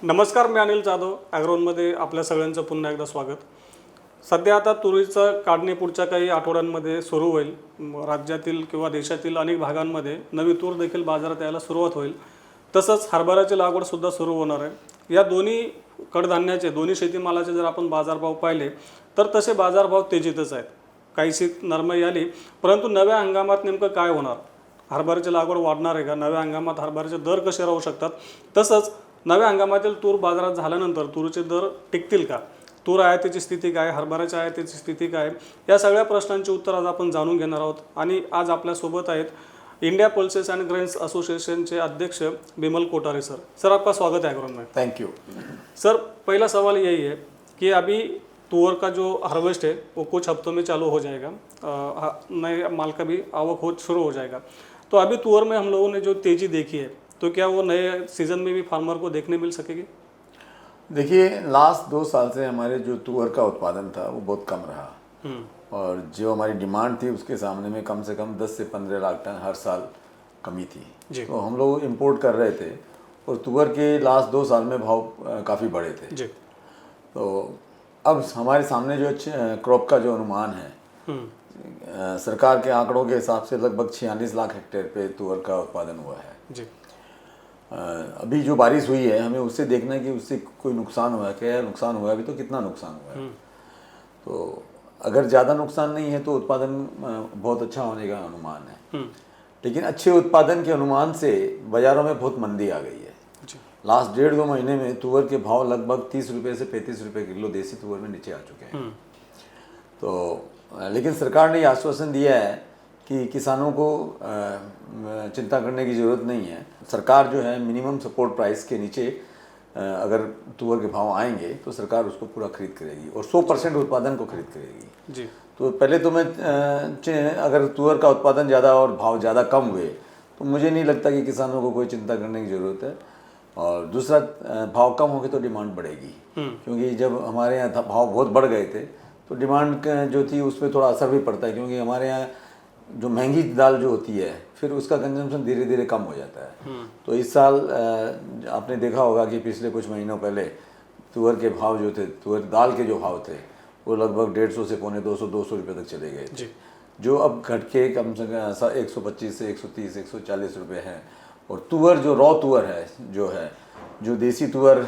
नमस्कार, मी अनिल जाधव. ॲग्रोनमध्ये आपल्या सगळ्यांचं पुन्हा एकदा स्वागत. सध्या आता तुरीचं काढणी पुढच्या काही आठवड्यांमध्ये सुरू होईल. राज्यातील किंवा देशातील अनेक भागांमध्ये नवी तूर देखील बाजारात यायला सुरुवात होईल. तसंच हरभऱ्याची लागवडसुद्धा सुरू होणार आहे. या दोन्ही कडधान्याचे, दोन्ही शेतीमालाचे जर आपण बाजारभाव पाहिले तर तसे बाजारभाव तेजीतच आहेत. काहीशी नरमाई आली, परंतु नव्या हंगामात नेमकं काय होणार? हरभऱ्याची लागवड वाढणार आहे का? नव्या हंगामात हरभऱ्याचे दर कसे राहू शकतात? तसंच नव्या हंगामातील तूर बाजारात झाल्यानंतर तूरचे दर टिकतील का? तूर आयातीची स्थिती काय? हरभऱ्याच्या आयातीची स्थिती काय? या सगळ्या प्रश्नांची उत्तर आज आपण जाणून घेणार आहोत. आणि आज आपल्यासोबत आहेत India pulses and grains association के अध्यक्ष बिमल कोठारे सर. सर, आपका स्वागत है एग्रोन में. Thank you. सर, पहला सवाल यही है कि अभी तुअर का जो हार्वेस्ट है वो कुछ हफ्तों में चालू हो जाएगा. नए माल का भी आवक हो शुरू हो जाएगा. तो अभी तुअर में हम लोगों ने जो तेज़ी देखी है, तो क्या वो नए सीज़न में भी फार्मर को देखने मिल सकेगी? देखिए, लास्ट 2 साल से हमारे जो तुअर का उत्पादन था वो बहुत कम रहा और जो हमारी डिमांड थी उसके सामने में कम से कम 10 से 15 लाख टन हर साल कमी थी. तो हम लोग इंपोर्ट कर रहे थे और तुअर के लास्ट 2 साल में भाव काफ़ी बढ़े थे जी. तो अब हमारे सामने जो क्रॉप का जो अनुमान है, सरकार के आंकड़ों के हिसाब से लगभग 46 लाख हेक्टेयर पे तुअर का उत्पादन हुआ है जी. अभी जो बारिश हुई है हमें उससे देखना है कि उससे कोई नुकसान हुआ है, क्या नुकसान हुआ है, अभी तो कितना नुकसान हुआ है. तो अगर ज़्यादा नुकसान नहीं है तो उत्पादन बहुत अच्छा होने का अनुमान है. लेकिन अच्छे उत्पादन के अनुमान से बाज़ारों में बहुत मंदी आ गई है. लास्ट 1.5-2 महीने में तुअर के भाव लगभग 30 रुपये से 35 रुपये किलो देसी तुअर में नीचे आ चुके हैं. तो लेकिन सरकार ने आश्वासन दिया है कि किसानों को चिंता करने की ज़रूरत नहीं है. सरकार जो है मिनिमम सपोर्ट प्राइस के नीचे अगर तुअर के भाव आएंगे तो सरकार उसको पूरा खरीद करेगी और 100% उत्पादन को खरीद करेगी जी. तो पहले तो मैं अगर तुअर का उत्पादन ज़्यादा और भाव ज़्यादा कम हुए तो मुझे नहीं लगता कि किसानों को कोई चिंता करने की ज़रूरत है. और दूसरा, भाव कम होगी तो डिमांड बढ़ेगी क्योंकि जब हमारे यहाँ भाव बहुत बढ़ गए थे तो डिमांड जो थी उस पर थोड़ा असर भी पड़ता है क्योंकि हमारे यहाँ जो महंगी दाल जो होती है फिर उसका कंजम्पशन धीरे धीरे कम हो जाता है. तो इस साल आपने देखा होगा कि पिछले कुछ महीनों पहले तुअर के भाव जो थे, तुअर दाल के जो भाव थे वो लगभग 150 से पौने 200 रुपये तक चले गए थे, जो अब घट के कम से कम 125 से 130 140 रुपये हैं. और तुअर जो रॉ तुअर है जो देसी तुअर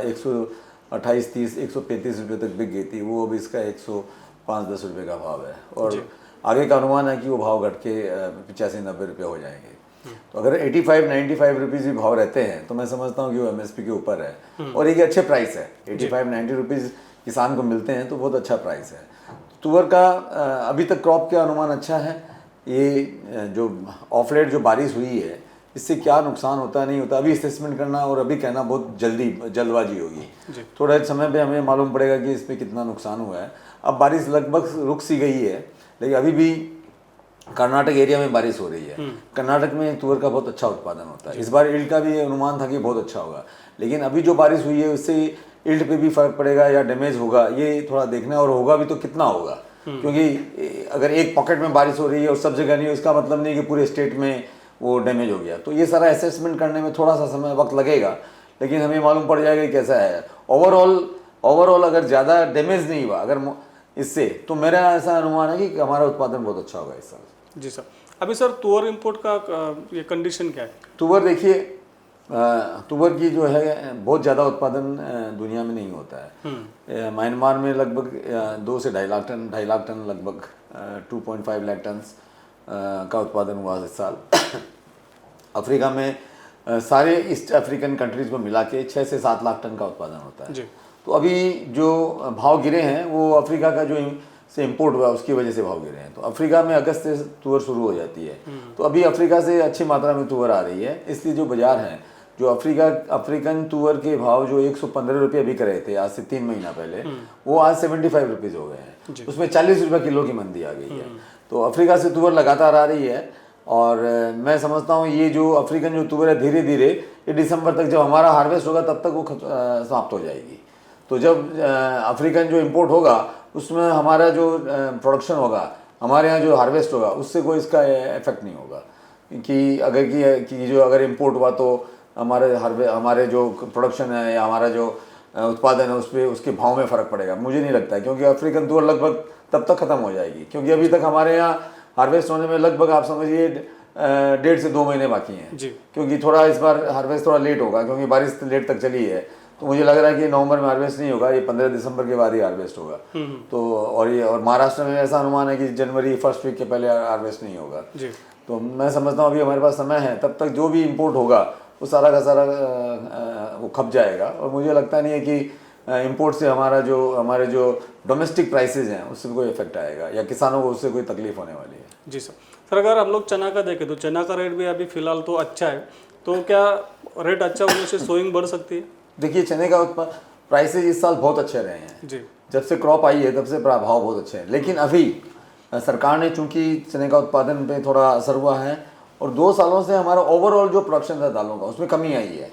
128 30 135 रुपये तक बिक गई थी, वो अब इसका 105-10 रुपये का भाव है और आगे का अनुमान है कि वो भाव घट के 85-90 रुपये हो जाएंगे. तो अगर 85-95 रुपीज़ भी भाव रहते हैं तो मैं समझता हूँ कि वो MSP के ऊपर है और एक अच्छे प्राइस है. 85-90 रुपीज़ किसान को मिलते हैं तो बहुत अच्छा प्राइस है. तुअर का अभी तक क्रॉप का अनुमान अच्छा है. ये जो ऑफ लेट जो बारिश हुई है इससे क्या नुकसान होता है नहीं होता अभी असेसमेंट करना और अभी कहना बहुत जल्दबाजी होगी. थोड़े समय पे हमें मालूम पड़ेगा कि इस पर कितना नुकसान हुआ है. अब बारिश लगभग रुक सी गई है लेकिन अभी भी कर्नाटक एरिया में बारिश हो रही है. कर्नाटक में तुअर का बहुत अच्छा उत्पादन होता है. इस बार ईल्ड का भी अनुमान था कि बहुत अच्छा होगा, लेकिन अभी जो बारिश हुई है उससे ईल्ड पे भी फर्क पड़ेगा या डैमेज होगा ये थोड़ा देखना, और होगा भी तो कितना होगा. क्योंकि अगर एक पॉकेट में बारिश हो रही है और सब जगह नहीं, इसका मतलब नहीं कि पूरे स्टेट में वो डैमेज हो गया. तो ये सारा असेसमेंट करने में थोड़ा सा समय वक्त लगेगा, लेकिन हमें मालूम पड़ जाएगा कि कैसा है. ओवरऑल अगर ज़्यादा डैमेज नहीं हुआ अगर इससे, तो मेरा ऐसा अनुमान है कि हमारा उत्पादन बहुत अच्छा होगा इस साल. जी सर. अभी सर तुअर इंपोर्ट का ये कंडीशन क्या है? तुअर देखिए, तुअर की जो है बहुत ज़्यादा उत्पादन दुनिया में नहीं होता है. म्यांमार में लगभग 2 से 2.5 लाख टन लगभग 2.5 लाख टन का उत्पादन हुआ इस साल. अफ्रीका में सारे ईस्ट अफ्रीकन कंट्रीज़ को मिला के 6 से 7 लाख टन का उत्पादन होता है. तो अभी जो भाव गिरे हैं वो अफ्रीका का जो से इंपोर्ट हुआ उसकी वजह से भाव गिरे हैं. तो अफ्रीका में अगस्त से तुअर शुरू हो जाती है, तो अभी अफ्रीका से अच्छी मात्रा में तुअर आ रही है. इसलिए जो बाज़ार हैं, जो अफ्रीकन तुअर के भाव जो 115 रुपये बिक रहे थे आज से 3 महीना पहले, वो आज 75 रुपीज़ हो गए हैं. उसमें 40 रुपये किलो की मंदी आ गई है. तो अफ्रीका से तुअर लगातार आ रही है और मैं समझता हूँ ये जो अफ्रीकन जो तुअर है धीरे धीरे ये दिसंबर तक जब हमारा हार्वेस्ट होगा तब तक वो समाप्त हो जाएगी. तो जब अफ्रीकन जो इंपोर्ट होगा उसमें हमारा जो प्रोडक्शन होगा, हमारे यहाँ जो हार्वेस्ट होगा, उससे कोई इसका इफेक्ट नहीं होगा. कि अगर जो अगर इंपोर्ट हुआ तो हमारे जो प्रोडक्शन है या हमारा जो उत्पादन है उस पर उसके भाव में फ़र्क पड़ेगा, मुझे नहीं लगता है, क्योंकि अफ्रीकन तूर लगभग तब तक ख़त्म हो जाएगी, क्योंकि अभी तक हमारे यहाँ हार्वेस्ट होने में लगभग आप समझिए 1.5 से 2 महीने बाकी हैं जी। क्योंकि थोड़ा इस बार हार्वेस्ट थोड़ा लेट होगा, क्योंकि बारिश लेट तक चली है। तो मुझे लग रहा है कि नवंबर में हार्वेस्ट नहीं होगा, ये 15 दिसंबर के बाद ही हार्वेस्ट होगा। तो और महाराष्ट्र में ऐसा अनुमान है कि जनवरी फर्स्ट वीक के पहले हार्वेस्ट नहीं होगा जी। तो मैं समझता हूँ अभी हमारे पास समय है, तब तक जो भी इम्पोर्ट होगा वो सारा का सारा वो खप जाएगा। और मुझे लगता नहीं है कि इम्पोर्ट से हमारे जो डोमेस्टिक प्राइसेज हैं उससे कोई इफेक्ट आएगा या किसानों को उससे कोई तकलीफ होने वाली है। जी सर, अगर हम लोग चना का देखें तो चना का रेट भी अभी फिलहाल तो अच्छा है, तो क्या रेट अच्छा होने से सोइंग बढ़ सकती है? देखिए, चने का प्राइसेज इस साल बहुत अच्छे रहे हैं जी। जब से क्रॉप आई है तब से भाव बहुत अच्छे हैं। लेकिन अभी सरकार ने चूंकि चने का उत्पादन पे थोड़ा असर हुआ है और 2 सालों से हमारा ओवरऑल जो प्रोडक्शन था दालों का उसमें कमी आई है।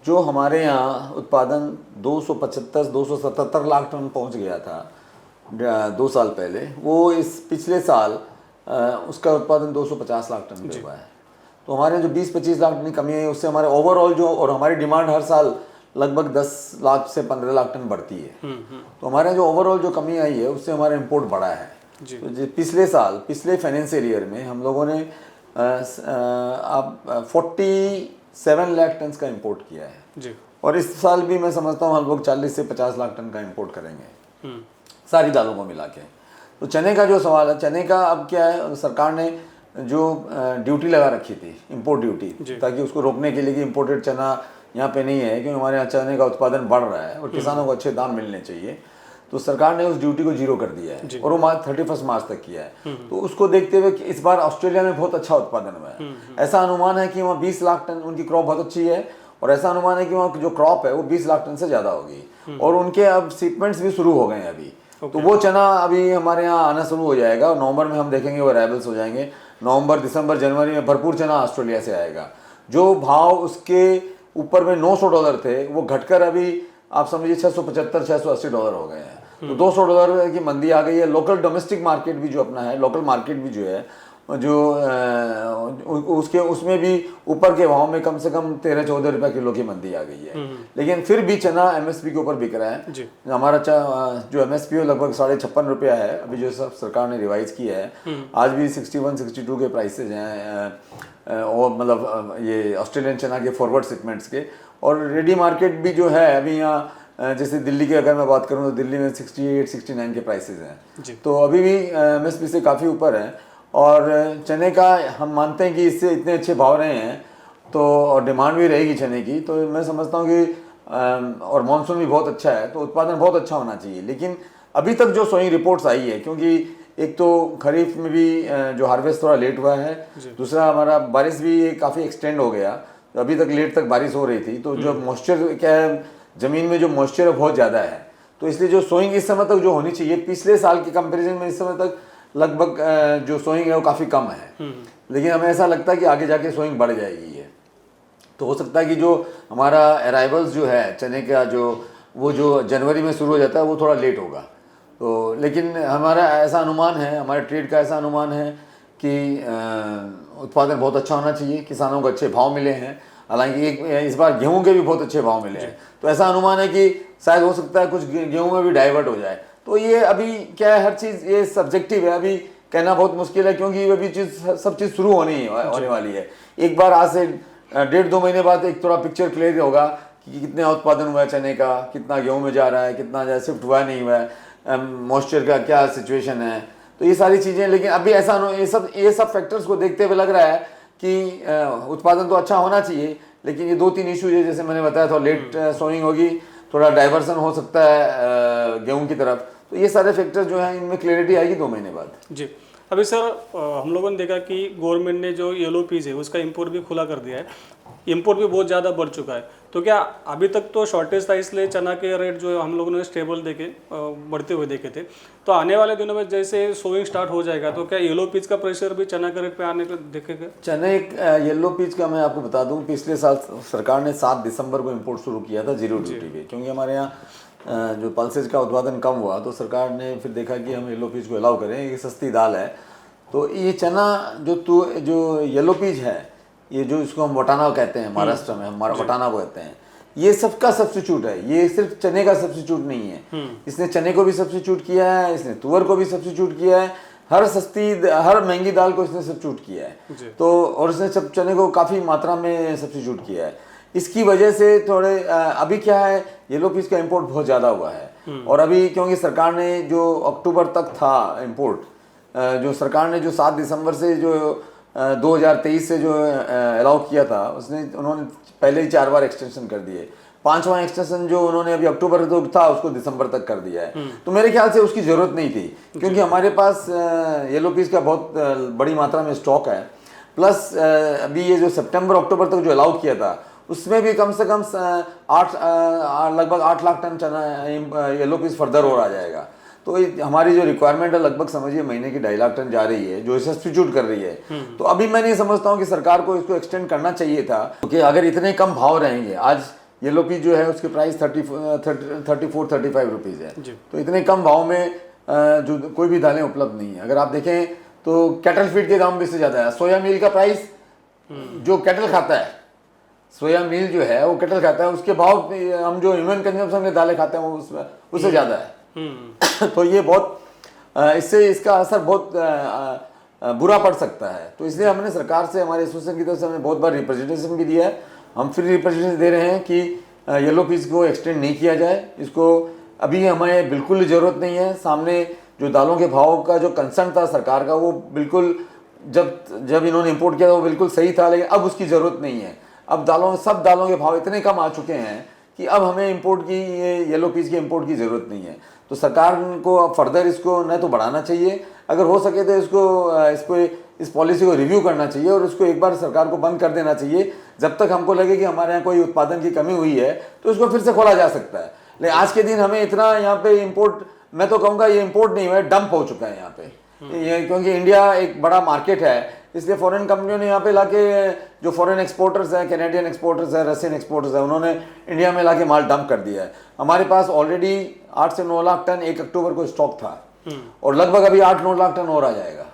जो हमारे यहाँ उत्पादन 275-277 लाख टन पहुँच गया था 2 साल पहले, वो इस पिछले साल उसका उत्पादन 250 लाख टन पे हुआ है। तो हमारे जो 20-25 लाख टन की कमी है उससे हमारे ओवरऑल जो और हमारी डिमांड हर साल लगभग 10 लाख से 15 लाख टन बढ़ती है। तो हमारे जो ओवरऑल जो कमी आई है उससे हमारा इम्पोर्ट बढ़ा है। तो पिछले फाइनेंशियल ईयर में हम लोगों ने 47 लाख टन का इम्पोर्ट किया है जी। और इस साल भी मैं समझता हूँ हम लोग 40 से 50 लाख टन का इम्पोर्ट करेंगे सारी दालों को मिला के। तो चने का जो सवाल है, चने का अब क्या है, सरकार ने जो ड्यूटी लगा रखी थी, इम्पोर्ट ड्यूटी, ताकि उसको रोकने के लिए कि इम्पोर्टेड चना यहाँ पे नहीं है, क्योंकि हमारे यहाँ चने का उत्पादन बढ़ रहा है और किसानों को अच्छे दाम मिलने चाहिए। तो सरकार ने उस ड्यूटी को 0 कर दिया है और वो 31 मार्च तक किया है। तो उसको देखते हुए कि इस बार ऑस्ट्रेलिया में बहुत अच्छा उत्पादन हुआ है। ऐसा अनुमान है कि वहाँ 20 लाख टन, उनकी क्रॉप बहुत अच्छी है और ऐसा अनुमान है कि वहाँ जो क्रॉप है वो 20 लाख टन से ज़्यादा होगी और उनके अब शिपमेंट्स भी शुरू हो गए हैं अभी। तो वो चना अभी हमारे यहाँ आना शुरू हो जाएगा और नवंबर में हम देखेंगे वो अराइवल्स हो जाएंगे। नवंबर, दिसंबर, जनवरी में भरपूर चना ऑस्ट्रेलिया से आएगा। जो भाव उसके ऊपर में $900 थे वो घटकर अभी आप समझिए $675-680 हो गए हैं। तो $200 की मंदी आ गई है। लोकल डोमेस्टिक मार्केट भी जो अपना है, लोकल मार्केट भी जो है उसमें भी ऊपर के भाव में कम से कम 13-14 रुपये किलो की मंदी आ गई है। लेकिन फिर भी चना एमएसपी के ऊपर बिक रहा है। हमारा जो एमएसपी है लगभग 56.5 रुपया है, अभी जो सब सरकार ने रिवाइज किया है। आज भी 61-62 के प्राइसेज हैं और मतलब ये ऑस्ट्रेलियन चना के फॉरवर्ड शिपमेंट्स के। और रेडी मार्केट भी जो है अभी यहाँ जैसे दिल्ली की अगर मैं बात करूँ तो दिल्ली में 68-69 के प्राइसेज हैं। तो अभी भी एमएसपी से काफ़ी ऊपर है और चने का हम मानते हैं कि इससे इतने अच्छे भाव रहे हैं तो और डिमांड भी रहेगी चने की। तो मैं समझता हूँ कि और मानसून भी बहुत अच्छा है तो उत्पादन बहुत अच्छा होना चाहिए। लेकिन अभी तक जो सोइंग रिपोर्ट्स आई है, क्योंकि एक तो खरीफ में भी जो हार्वेस्ट थोड़ा लेट हुआ है, दूसरा हमारा बारिश भी काफ़ी एक्सटेंड हो गया, तो अभी तक लेट तक बारिश हो रही थी। तो जो मॉइस्चर क्या है, ज़मीन में जो मॉइस्चर बहुत ज़्यादा है, तो इसलिए जो सोइंग इस समय तक जो होनी चाहिए पिछले साल के कंपेरिजन में इस समय तक लगभग जो सोइंग है वो काफ़ी कम है। लेकिन हमें ऐसा लगता है कि आगे जाके सोइंग बढ़ जाएगी है। तो हो सकता है कि जो हमारा अराइवल्स जो है चने का जो जनवरी में शुरू हो जाता है वो थोड़ा लेट होगा। तो लेकिन हमारा ऐसा अनुमान है, हमारे ट्रेड का ऐसा अनुमान है कि उत्पादन बहुत अच्छा होना चाहिए, किसानों को अच्छे भाव मिले हैं। हालांकि इस बार गेहूं के भी बहुत अच्छे भाव मिले हैं। तो ऐसा अनुमान है कि शायद हो सकता है कुछ गेहूं में भी डाइवर्ट हो जाए। तो ये अभी क्या है, हर चीज़ ये सब्जेक्टिव है, अभी कहना बहुत मुश्किल है, क्योंकि अभी सब चीज़ शुरू होने वाली है। एक बार आज से 1.5-2 महीने बाद एक थोड़ा पिक्चर क्लियर होगा कि कितना उत्पादन हुआ है चने का, कितना गेहूं में जा रहा है, कितना शिफ्ट हुआ नहीं हुआ है, मॉइस्चर का क्या सिचुएशन है। तो ये सारी चीज़ें, लेकिन अभी ऐसा ये सब फैक्टर्स को देखते हुए लग रहा है कि उत्पादन तो अच्छा होना चाहिए। लेकिन ये 2-3 इशू है, जैसे मैंने बताया था, लेट सोइंग होगी, थोड़ा डाइवर्सन हो सकता है गेहूं की तरफ। तो ये सारे फैक्टर्स जो हैं इनमें क्लैरिटी आएगी 2 महीने बाद। जी। अभी सर हम लोगों ने देखा कि गवर्नमेंट ने जो येलो पीस है उसका इंपोर्ट भी खुला कर दिया है, इंपोर्ट भी बहुत ज़्यादा बढ़ चुका है। तो क्या अभी तक तो शॉर्टेज था इसलिए चना के रेट जो हम लोगों ने स्टेबल देखे बढ़ते हुए देखे थे, तो आने वाले दिनों में जैसे सोइंग स्टार्ट हो जाएगा तो क्या येलो पीच का प्रेशर भी चना के रेट पे आने को देखेगा? चने येलो पीच का मैं आपको बता दूं, पिछले साल सरकार ने 7 दिसंबर को इम्पोर्ट शुरू किया था 0 ड्यूटी पे, क्योंकि हमारे यहाँ जो पल्सेज का उत्पादन कम हुआ तो सरकार ने फिर देखा कि हम येलो पीच को अलाउ करें, ये सस्ती दाल है। तो ये चना जो येलो पीच है ये जो इसको हम वटाना कहते हैं महाराष्ट्र में, हम वटाना कहते हैं, ये सबका सब्स्टिट्यूट है। ये सिर्फ चने का सब्स्टिट्यूट नहीं है, इसने चने को भी सब्स्टिट्यूट किया है, इसने तुअर को भी सब्स्टिट्यूट किया है, हर महंगी दाल को इसने सब्स्टिट्यूट किया है। तो और इसने सब चने को काफ़ी मात्रा में सब्स्टिट्यूट किया है। इसकी वजह से थोड़े अभी क्या है, येलो पीस का इंपोर्ट बहुत ज़्यादा हुआ है। और अभी क्योंकि सरकार ने जो अक्टूबर तक था इंपोर्ट, जो सरकार ने जो 7 दिसंबर से जो 2023 से जो अलाउ किया था, उन्होंने पहले ही 4 बार एक्सटेंशन कर दिए। 5वां एक्सटेंशन जो उन्होंने अभी अक्टूबर तक था उसको दिसंबर तक कर दिया है। तो मेरे ख्याल से उसकी ज़रूरत नहीं थी, क्योंकि हमारे पास येलो पीस का बहुत बड़ी मात्रा में स्टॉक है। प्लस अभी ये जो सितंबर अक्टूबर तक जो अलाउ किया था उसमें भी कम से कम लगभग 8 लाख टन चना येलो पीस फर्दर और आ जाएगा। तो हमारी जो रिक्वायरमेंट है लगभग समझिए महीने की 2.5 लाख टन जा रही है, जो सब्स्टिट्यूट कर रही है। तो अभी मैं नहीं समझता हूँ कि सरकार को इसको एक्सटेंड करना चाहिए था, क्योंकि अगर इतने कम भाव रहेंगे, आज येलो पीस जो है उसकी प्राइस 34-35 रुपीज़ है, तो इतने कम भाव में जो कोई भी दालें उपलब्ध नहीं है। अगर आप देखें तो कैटल फीड के दाम भी इससे ज़्यादा है। सोया मील का प्राइस जो कैटल खाता है, सोया मील जो है वो कैटल खाता है, उसके भाव हम जो ह्यूमन कंजम्पशन में दालें खाते हैं वो उससे ज़्यादा है। तो ये बहुत इससे इसका असर बहुत बुरा पड़ सकता है। तो इसलिए हमने सरकार से, हमारे एसोसिएशन की तरफ से हमने बहुत बार रिप्रेजेंटेशन भी दिया है। हम फिर रिप्रेजेंटेशन दे रहे हैं कि येलो पीस को एक्सटेंड नहीं किया जाए, इसको अभी हमें बिल्कुल ज़रूरत नहीं है। सामने जो दालों के भाव का जो कंसर्न था सरकार का, वो बिल्कुल जब इन्होंने इंपोर्ट किया था वो बिल्कुल सही था, लेकिन अब उसकी ज़रूरत नहीं है। अब सब दालों के भाव इतने कम आ चुके हैं कि अब हमें इंपोर्ट की, ये येलो पीस की इंपोर्ट की ज़रूरत नहीं है। तो सरकार को अब फर्दर इसको न तो बढ़ाना चाहिए, अगर हो सके तो इस पॉलिसी को रिव्यू करना चाहिए और इसको एक बार सरकार को बंद कर देना चाहिए। जब तक हमको लगे कि हमारे यहाँ कोई उत्पादन की कमी हुई है तो इसको फिर से खोला जा सकता है। लेकिन आज के दिन हमें इतना यहाँ पे इंपोर्ट, मैं तो कहूँगा ये इंपोर्ट नहीं हुआ है, डंप हो चुका है यहाँ पे। ये क्योंकि इंडिया एक बड़ा मार्केट है, इसलिए फॉरेन कंपनियों ने यहाँ पे लाके, जो फॉरेन एक्सपोर्टर्स हैं, कैनेडियन एक्सपोर्टर्स हैं, रशियन एक्सपोर्टर्स हैं, उन्होंने इंडिया में लाके माल डंप कर दिया है। हमारे पास ऑलरेडी 8 से 9 लाख टन 1 अक्टूबर को स्टॉक था और लगभग अभी 8-9 लाख टन और आ जाएगा।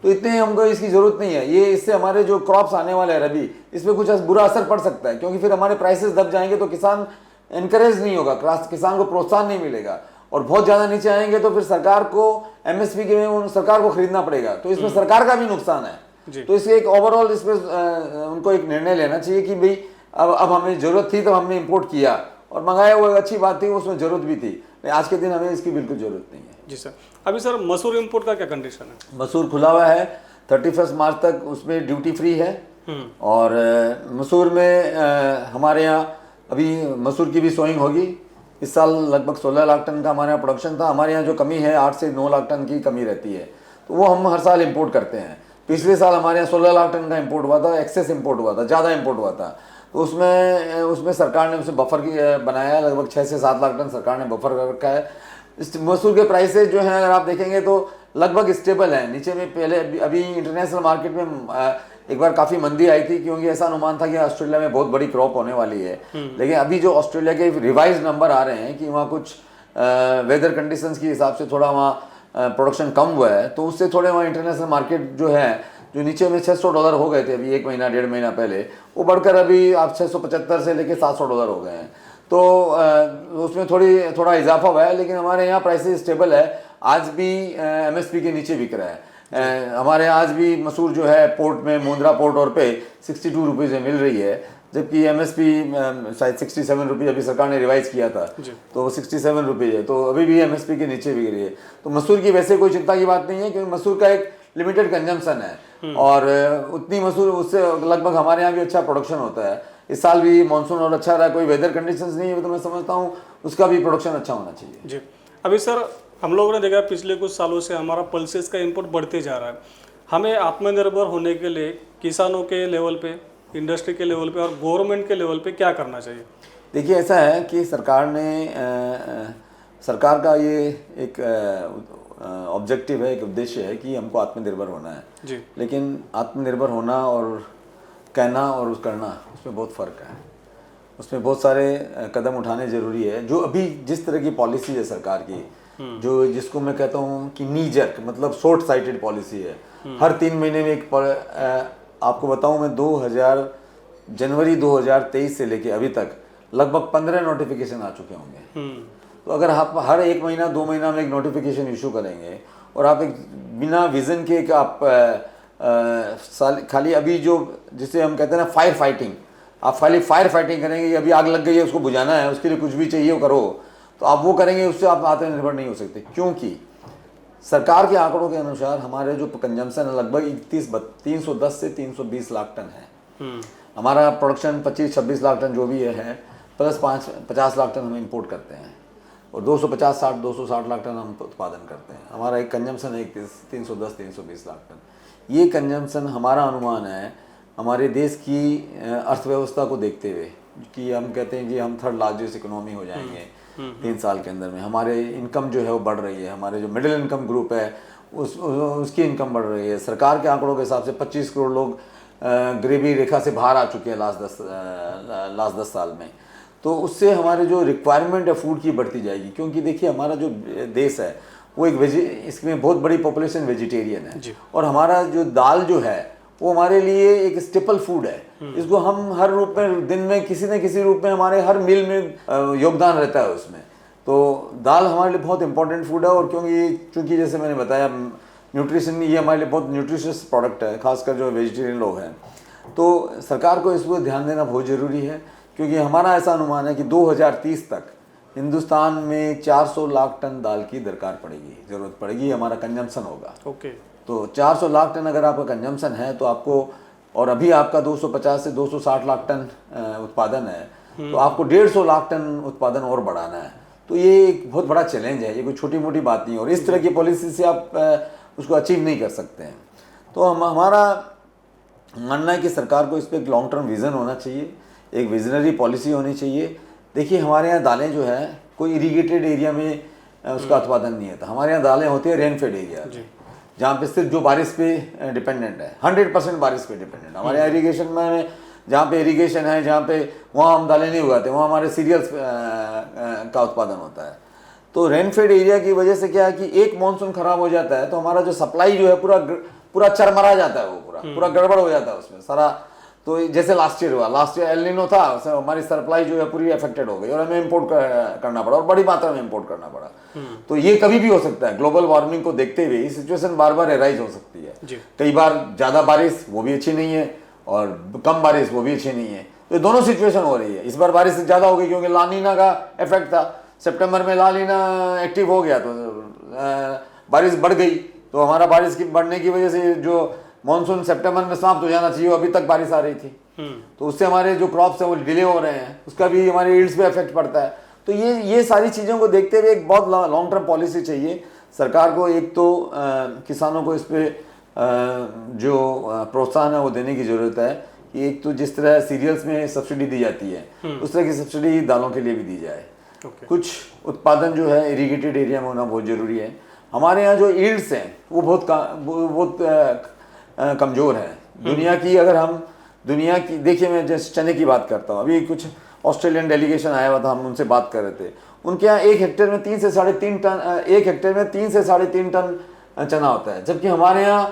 तो इतने हमको इसकी जरूरत नहीं है। ये इससे हमारे जो क्रॉप्स आने वाले हैं रबी, इस पर कुछ बुरा असर पड़ सकता है, क्योंकि फिर हमारे प्राइसेस दब जाएंगे तो किसान इनकरेज नहीं होगा, किसान को प्रोत्साहन नहीं मिलेगा, और बहुत ज़्यादा नीचे आएंगे तो फिर सरकार को एमएसपी के सरकार को खरीदना पड़ेगा, तो इसमें सरकार का भी नुकसान है। तो इसलिए एक ओवरऑल इसमें उनको एक निर्णय लेना चाहिए कि भाई अब हमें ज़रूरत थी तो हमने इंपोर्ट किया और मंगाया, वो अच्छी बात थी, उसमें ज़रूरत भी थी, लेकिन आज के दिन हमें इसकी बिल्कुल ज़रूरत नहीं है। जी सर, अभी सर मसूर इंपोर्ट का क्या कंडीशन है? मसूर खुला हुआ है 31 मार्च तक, उसमें ड्यूटी फ्री है। और मसूर में हमारे यहाँ अभी मसूर की भी सोइंग होगी। इस साल लगभग 16 लाख टन का हमारे यहाँ प्रोडक्शन था। हमारे यहाँ जो कमी है 8 से 9 लाख टन की कमी रहती है, तो वो हम हर साल इंपोर्ट करते हैं। पिछले साल हमारे यहाँ 16 लाख टन का इंपोर्ट हुआ था, एक्सेस इंपोर्ट हुआ था, ज़्यादा इंपोर्ट हुआ था। तो उसमें सरकार ने उसे बफर बनाया है, लगभग 6 से 7 लाख टन सरकार ने बफर कर रखा है। इस मसूर के प्राइसेज जो हैं अगर आप देखेंगे तो लगभग स्टेबल है नीचे में। पहले अभी इंटरनेशनल मार्केट में एक बार काफ़ी मंदी आई थी, क्योंकि ऐसा अनुमान था कि ऑस्ट्रेलिया में बहुत बड़ी क्रॉप होने वाली है। लेकिन अभी जो ऑस्ट्रेलिया के रिवाइज नंबर आ रहे हैं कि वहाँ कुछ वेदर कंडीशंस के हिसाब से थोड़ा वहाँ प्रोडक्शन कम हुआ है, तो उससे थोड़े वहाँ इंटरनेशनल मार्केट जो है, जो नीचे में $600 हो गए थे अभी 1 महीना 1.5 महीना पहले, वो बढ़कर अभी आप 675 से लेकर $700 हो गए हैं। तो उसमें थोड़ा इजाफा हुआ है, लेकिन हमारे यहाँ प्राइसेस स्टेबल है। आज भी एमएसपी के नीचे बिक रहा है। हमारे यहाँ आज भी मसूर जो है पोर्ट में, मुंद्रा पोर्ट और पे 62 रुपीज़ में मिल रही है, जबकि एमएसपी शायद 67 रुपीज़ अभी सरकार ने रिवाइज किया था, तो 67 रुपीज़ है, तो अभी भी एमएसपी के नीचे बिक रही है। तो मसूर की वैसे कोई चिंता की बात नहीं है, क्योंकि मसूर का एक लिमिटेड कंजम्पशन है और उतनी मसूर, उससे लगभग हमारे यहाँ भी अच्छा प्रोडक्शन होता है। इस साल भी मानसून और अच्छा रहा, कोई वेदर कंडीशंस नहीं है, तो मैं समझता हूँ उसका भी प्रोडक्शन अच्छा होना चाहिए। जी, अभी सर हम लोगों ने देखा पिछले कुछ सालों से हमारा पल्सेस का इंपोर्ट बढ़ते जा रहा है। हमें आत्मनिर्भर होने के लिए किसानों के लेवल पे, इंडस्ट्री के लेवल पे और गवर्नमेंट के लेवल पे क्या करना चाहिए? देखिए, ऐसा है कि सरकार का ये एक ऑब्जेक्टिव है, एक उद्देश्य है कि हमको आत्मनिर्भर होना है जी। लेकिन आत्मनिर्भर होना और कहना और करना, उसमें बहुत फ़र्क है। उसमें बहुत सारे कदम उठाने ज़रूरी है। जो अभी जिस तरह की पॉलिसी है सरकार की, जिसको मैं कहता हूँ कि नी जर्क, मतलब शॉर्ट साइटेड पॉलिसी है। हर 3 महीने में आपको बताऊं मैं 2000 जनवरी 2023 से लेके अभी तक लगभग 15 नोटिफिकेशन आ चुके होंगे। तो अगर आप हर 1 महीना 2 महीना में एक नोटिफिकेशन इशू करेंगे और आप एक बिना विजन के एक आप खाली अभी जो जिसे हम कहते हैं ना फायर फाइटिंग, आप खाली फायर फाइटिंग करेंगे कि अभी आग लग गई है उसको बुझाना है, उसके लिए कुछ भी चाहिए वो करो, तो आप वो करेंगे, उससे आप आत्मनिर्भर नहीं हो सकते। क्योंकि सरकार के आंकड़ों के अनुसार हमारे जो कंजम्पशन है लगभग 310 से 320 लाख टन है। हमारा प्रोडक्शन 25-26 लाख टन जो भी है, प्लस 50 लाख टन हम इंपोर्ट करते हैं और 250-260 लाख टन हम उत्पादन करते हैं। हमारा एक कंजम्पशन है 310-320 लाख टन। ये कंजम्पशन हमारा अनुमान है हमारे देश की अर्थव्यवस्था को देखते हुए कि हम कहते हैं कि हम 3rd लार्जेस्ट इकोनॉमी हो जाएंगे 3 साल के अंदर में। हमारे इनकम जो है वो बढ़ रही है, हमारे जो मिडिल इनकम ग्रुप है उसकी इनकम बढ़ रही है। सरकार के आंकड़ों के हिसाब से 25 करोड़ लोग गरीबी रेखा से बाहर आ चुके हैं लास्ट 10 साल में। तो उससे हमारे जो रिक्वायरमेंट है फूड की बढ़ती जाएगी। क्योंकि देखिए हमारा जो देश है वो एक इसमें बहुत बड़ी पॉपुलेशन वेजिटेरियन है और हमारा जो दाल जो है वो हमारे लिए एक स्टेपल फूड है। इसको हम हर रूप में दिन में किसी न किसी रूप में हमारे हर मील में योगदान रहता है उसमें। तो दाल हमारे लिए बहुत इंपॉर्टेंट फूड है और क्योंकि जैसे मैंने बताया न्यूट्रिशन ये हमारे लिए बहुत न्यूट्रिशियस प्रोडक्ट है, खासकर जो वेजिटेरियन लोग हैं। तो सरकार को इस पर ध्यान देना बहुत ज़रूरी है क्योंकि हमारा ऐसा अनुमान है कि 2030 तक हिंदुस्तान में 400 लाख टन दाल की दरकार पड़ेगी, ज़रूरत पड़ेगी, हमारा कंजम्पशन होगा। तो 400 लाख टन अगर आपका कंजम्पशन है तो आपको, और अभी आपका 250 से 260 लाख टन उत्पादन है, तो आपको 150 लाख टन उत्पादन और बढ़ाना है। तो ये एक बहुत बड़ा चैलेंज है, ये कोई छोटी मोटी बात नहीं है और इस तरह की पॉलिसी से आप उसको अचीव नहीं कर सकते हैं। तो हमारा मानना है कि सरकार को इस पर एक लॉन्ग टर्म विज़न होना चाहिए, एक विजनरी पॉलिसी होनी चाहिए। देखिए हमारे यहाँ दालें जो है कोई इरीगेटेड एरिया में उसका उत्पादन नहीं होता। हमारे यहाँ दालें होती है रेनफेड एरिया जहाँ पे सिर्फ जो बारिश पे डिपेंडेंट है, 100% बारिश पे डिपेंडेंट। हमारे यहाँ इरीगेशन में जहाँ पे इरीगेशन है जहाँ पे वहाँ हम दालें नहीं उगाते, वहाँ हमारे सीरियल्स का उत्पादन होता है। तो रेनफेड एरिया की वजह से क्या है कि एक मानसून खराब हो जाता है तो हमारा जो सप्लाई जो है पूरा चरमरा जाता है, वो पूरा गड़बड़ हो जाता है उसमें सारा। तो जैसे लास्ट ईयर एल नीनो था, हमारी सप्लाई जो है पूरी अफेक्टेड हो गई और हमें इंपोर्ट करना पड़ा और बड़ी मात्रा में इंपोर्ट करना पड़ा। तो ये कभी भी हो सकता है, ग्लोबल वार्मिंग को देखते हुए ये सिचुएशन बार बार एराइज हो सकती है। कई बार ज़्यादा बारिश वो भी अच्छी नहीं है और कम बारिश वो भी अच्छी नहीं है, तो दोनों सिचुएशन हो रही है। इस बार बारिश ज़्यादा हो गई क्योंकि लानीना का इफेक्ट था, सितंबर में लानीना एक्टिव हो गया तो बारिश बढ़ गई। तो हमारा बारिश की बढ़ने की वजह से जो मानसून सितंबर में समाप्त हो जाना चाहिए अभी तक बारिश आ रही थी, तो उससे हमारे जो क्रॉप्स हैं वो डिले हो रहे हैं, उसका भी हमारे यील्ड्स पे इफेक्ट पड़ता है। तो ये सारी चीज़ों को देखते हुए एक बहुत लॉन्ग टर्म पॉलिसी चाहिए सरकार को। एक तो किसानों को इस पर जो प्रोत्साहन है वो देने की ज़रूरत है कि एक तो जिस तरह सीरियल्स में सब्सिडी दी जाती है उस तरह की सब्सिडी दालों के लिए भी दी जाए। कुछ उत्पादन जो है इरीगेटेड एरिया में होना बहुत ज़रूरी है। हमारे यहाँ जो यील्ड्स हैं वो बहुत कमज़ोर है। दुनिया की देखिए, मैं जैसे चने की बात करता हूँ, अभी कुछ ऑस्ट्रेलियन डेलीगेशन आया हुआ था, हम उनसे बात कर रहे थे। उनके यहाँ 1 हेक्टेयर में 3 से साढ़े 3 टन 1 हेक्टेयर में 3 से साढ़े 3 टन चना होता है, जबकि हमारे यहाँ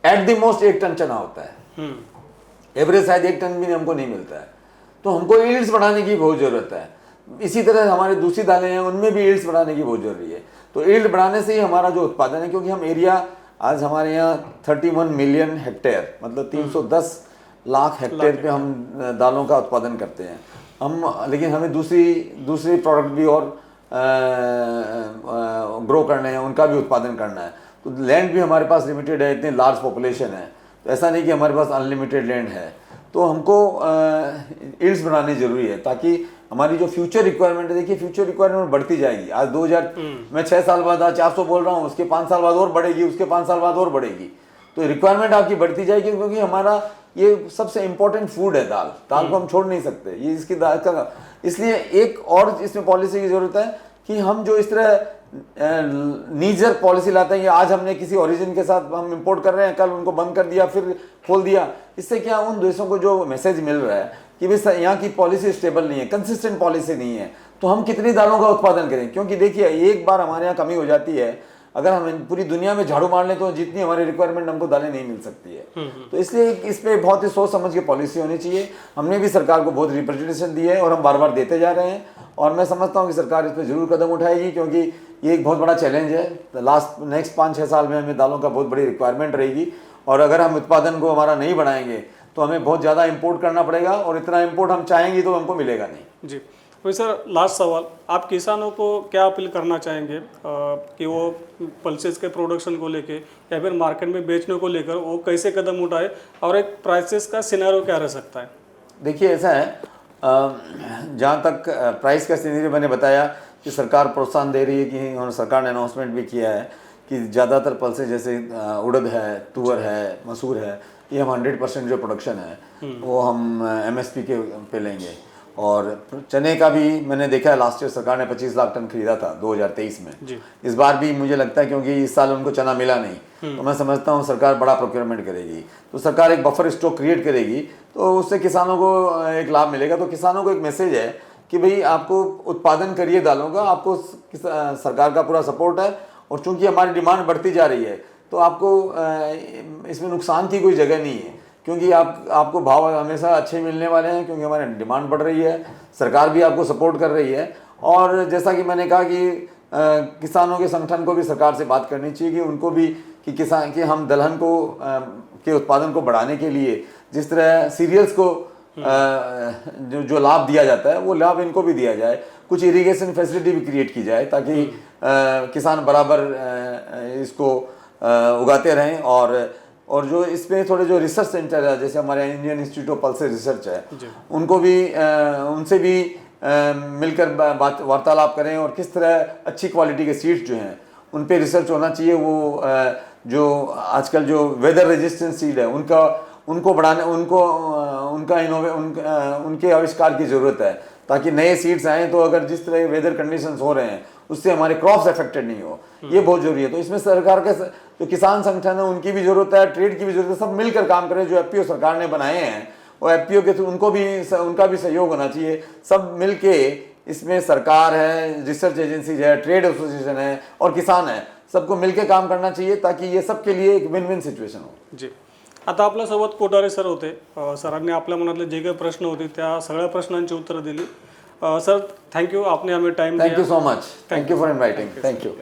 एट द मोस्ट 1 टन चना होता है। एवरेज शायद 1 टन भी हमको नहीं मिलता है। तो हमको यील्ड्स बढ़ाने की बहुत ज़रूरत है। इसी तरह हमारी दूसरी दालें हैं उनमें भी यील्ड्स बढ़ाने की बहुत ज़रूरी है। तो यील्ड बढ़ाने से ही हमारा जो उत्पादन है, क्योंकि हम एरिया आज हमारे यहाँ 31 मिलियन हेक्टेयर मतलब 310 लाख हेक्टेयर पे हम दालों का उत्पादन करते हैं हम। लेकिन हमें दूसरी प्रोडक्ट भी और ग्रो करने हैं, उनका भी उत्पादन करना है। तो लैंड भी हमारे पास लिमिटेड है, इतनी लार्ज पॉपुलेशन है, तो ऐसा नहीं कि हमारे पास अनलिमिटेड लैंड है। तो हमको यील्ड्स बढ़ानी ज़रूरी है ताकि हमारी जो फ्यूचर रिक्वायरमेंट है, देखिए फ्यूचर रिक्वायरमेंट बढ़ती जाएगी। आज 2000 मैं 6 साल बाद आज 400 बोल रहा हूँ, उसके 5 साल बाद और बढ़ेगी, उसके 5 साल बाद और बढ़ेगी। तो रिक्वायरमेंट आपकी बढ़ती जाएगी क्योंकि हमारा ये सबसे इंपॉर्टेंट फूड है दाल को हम छोड़ नहीं सकते, ये इसकी दाल का। इसलिए एक और इसमें पॉलिसी की ज़रूरत है कि हम जो इस तरह नीजर पॉलिसी लाते हैं कि आज हमने किसी ओरिजिन के साथ हम इंपोर्ट कर रहे हैं, कल उनको बंद कर दिया फिर खोल दिया, इससे क्या उन देशों को जो मैसेज मिल रहा है कि भाई यहाँ की पॉलिसी स्टेबल नहीं है, कंसिस्टेंट पॉलिसी नहीं है, तो हम कितनी दालों का उत्पादन करें। क्योंकि देखिए एक बार हमारे यहाँ कमी हो जाती है, अगर हम पूरी दुनिया में झाड़ू मार लें तो जितनी हमारी रिक्वायरमेंट हमको दालें नहीं मिल सकती है। तो इसलिए इस पे बहुत ही सोच समझ के पॉलिसी होनी चाहिए। हमने भी सरकार को बहुत रिप्रेजेंटेशन दी है और हम बार बार देते जा रहे हैं, और मैं समझता हूँ कि सरकार इस पर जरूर कदम उठाएगी, क्योंकि ये एक बहुत बड़ा चैलेंज है। नेक्स्ट 5-6 साल में हमें दालों का बहुत बड़ी रिक्वायरमेंट रहेगी, और अगर हम उत्पादन को हमारा नहीं बढ़ाएंगे तो हमें बहुत ज़्यादा इंपोर्ट करना पड़ेगा, और इतना इंपोर्ट हम चाहेंगे तो हमको मिलेगा नहीं। जी वही सर, लास्ट सवाल, आप किसानों को क्या अपील करना चाहेंगे कि वो पल्सेस के प्रोडक्शन को लेके या फिर मार्केट में बेचने को लेकर वो कैसे कदम उठाए, और एक प्राइसेस का सिनेरियो क्या रह सकता है? देखिए ऐसा है, जहाँ तक प्राइस का सिनेरियो मैंने बताया कि सरकार प्रोत्साहन दे रही है, कि और सरकार ने अनाउंसमेंट भी किया है कि ज़्यादातर पल्सेस जैसे उड़द है, तुअर है, मसूर है, ये हम 100% जो प्रोडक्शन है वो हम MSP के पे लेंगे। और चने का भी मैंने देखा है, लास्ट ईयर सरकार ने 25 लाख टन खरीदा था 2023 में जी। इस बार भी मुझे लगता है, क्योंकि इस साल उनको चना मिला नहीं, तो मैं समझता हूँ सरकार बड़ा प्रोक्योरमेंट करेगी, तो सरकार एक बफर स्टॉक क्रिएट करेगी, तो उससे किसानों को एक लाभ मिलेगा। तो किसानों को एक मैसेज है कि भाई आपको उत्पादन करिए दालों का, आपको सरकार का पूरा सपोर्ट है, और चूंकि हमारी डिमांड बढ़ती जा रही है तो आपको इसमें नुकसान की कोई जगह नहीं है, क्योंकि आपको भाव हमेशा अच्छे मिलने वाले हैं, क्योंकि हमारी डिमांड बढ़ रही है, सरकार भी आपको सपोर्ट कर रही है। और जैसा कि मैंने कहा कि किसानों के संगठन को भी सरकार से बात करनी चाहिए कि उनको भी कि हम दलहन को के उत्पादन को बढ़ाने के लिए जिस तरह सीरियल्स को जो लाभ दिया जाता है वो लाभ इनको भी दिया जाए, कुछ इरिगेशन फैसिलिटी भी क्रिएट की जाए, ताकि किसान बराबर इसको उगाते रहें। और जो इसमें थोड़े जो रिसर्च सेंटर है, जैसे हमारे Indian institute of pulses research है, उनको भी उनसे भी मिलकर वार्तालाप करें, और किस तरह अच्छी क्वालिटी के सीड्स जो हैं उन पे रिसर्च होना चाहिए। वो जो आजकल जो वेदर रेजिस्टेंस सीड है उनको बढ़ाने, उनके आविष्कार की ज़रूरत है, ताकि नए सीड्स आएँ तो अगर जिस तरह वेदर कंडीशंस हो रहे हैं उससे हमारे क्रॉप्स अफेक्टेड नहीं हो, ये बहुत जरूरी है। तो इसमें सरकार के जो किसान संगठन है उनकी भी जरूरत है, ट्रेड की भी जरूरत है, सब मिलकर काम करें। जो FPO सरकार ने बनाए हैं वो FPO के थ्रू उनका भी सहयोग होना चाहिए। सब मिलके इसमें सरकार है, रिसर्च एजेंसीज है, ट्रेड एसोसिएशन है और किसान है, सबको मिलके काम करना चाहिए, ताकि ये सबके लिए एक विन विन सिच्युएशन हो। जी, आता आपल्यासोबत कोठारे सर होते, सरांनी आपल्या मनातले जे काही प्रश्न होते त्या सगळ्या प्रश्नांची उत्तरं दिली। सर थँक्यू, आपने हमें टाइम दिया। Thank you so much, thank you for inviting, thank you.